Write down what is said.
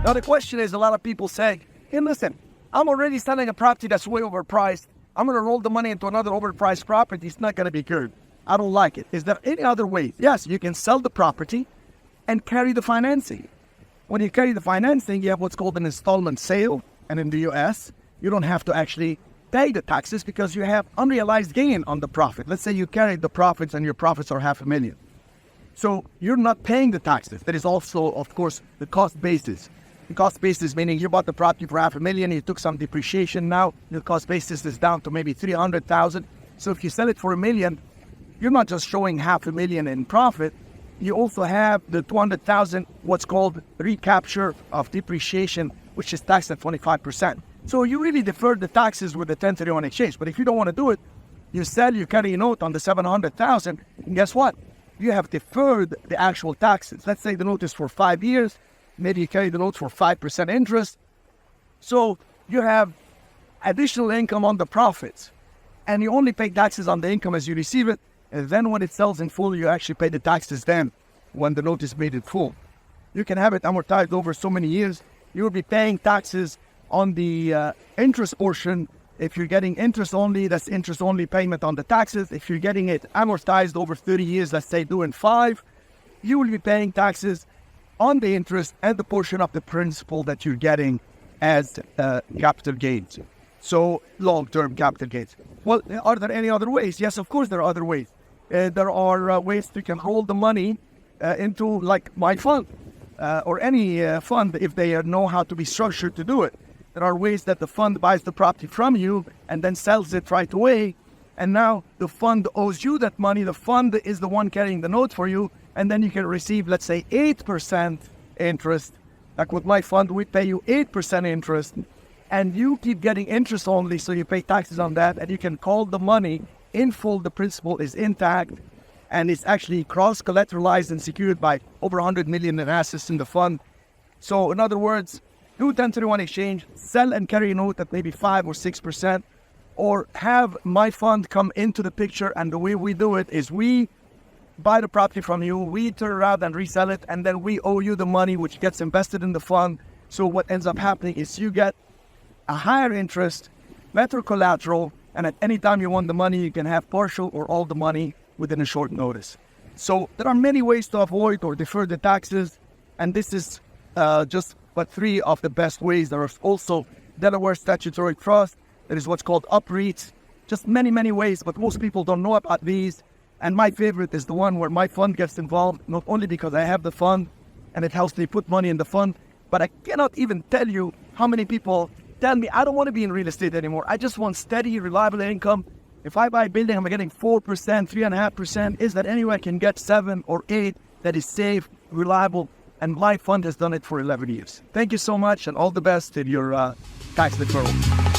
Now the question is, a lot of people say, hey, listen, I'm already selling a property that's way overpriced. I'm going to roll the money into another overpriced property. It's not going to be good. I don't like it. Is there any other way? Yes, you can sell the property and carry the financing. When you carry the financing, you have what's called an installment sale. And in the US, you don't have to actually pay the taxes because you have unrealized gain on the profit. Let's say you carry the profits and your profits are $500,000. So you're not paying the taxes. There is also, of course, the cost basis. The cost basis meaning you bought the property for $500,000, you took some depreciation. Now the cost basis is down to maybe $300,000. So if you sell it for $1 million, you're not just showing $500,000 in profit. You also have the $200,000, what's called recapture of depreciation, which is taxed at 25%. So you really defer the taxes with the 1031 exchange. But if you don't want to do it, you sell, you carry a note on the $700,000, and guess what? You have deferred the actual taxes. Let's say the note is for 5 years. Maybe you carry the notes for 5% interest. So you have additional income on the profits. And you only pay taxes on the income as you receive it. And then when it sells in full, you actually pay the taxes then when the note is made in full. You can have it amortized over so many years. You will be paying taxes on the interest portion. If you're getting interest only, that's interest only payment on the taxes. If you're getting it amortized over 30 years, let's say do in 5, you will be paying taxes on the interest and the portion of the principal that you're getting as capital gains. So long-term capital gains. Well, are there any other ways? Yes, of course there are other ways. There are ways you can roll the money into like my fund or any fund if they know how to be structured to do it. There are ways that the fund buys the property from you and then sells it right away. And now the fund owes you that money. The fund is the one carrying the note for you. And then you can receive, let's say, 8% interest. Like with my fund, we pay you 8% interest. And you keep getting interest only, so you pay taxes on that. And you can call the money in full. The principal is intact. And it's actually cross-collateralized and secured by over $100 million in assets in the fund. So in other words, do 1031 exchange, sell and carry a note at maybe 5 or 6%. Or have my fund come into the picture. And the way we do it is we buy the property from you, we turn around and resell it, and then we owe you the money which gets invested in the fund. So what ends up happening is you get a higher interest, better collateral, and at any time you want the money, you can have partial or all the money within a short notice. So there are many ways to avoid or defer the taxes, and this is just but 3 of the best ways. There are also Delaware Statutory Trust. There is what's called UPREITs. Just many, many ways, but most people don't know about these. And my favorite is the one where my fund gets involved, not only because I have the fund and it helps me put money in the fund, but I cannot even tell you how many people tell me, I don't want to be in real estate anymore. I just want steady, reliable income. If I buy a building, I'm getting 4%, 3.5%. Is there any way I can get 7 or 8 that is safe, reliable? And my fund has done it for 11 years. Thank you so much and all the best in your tax deferral.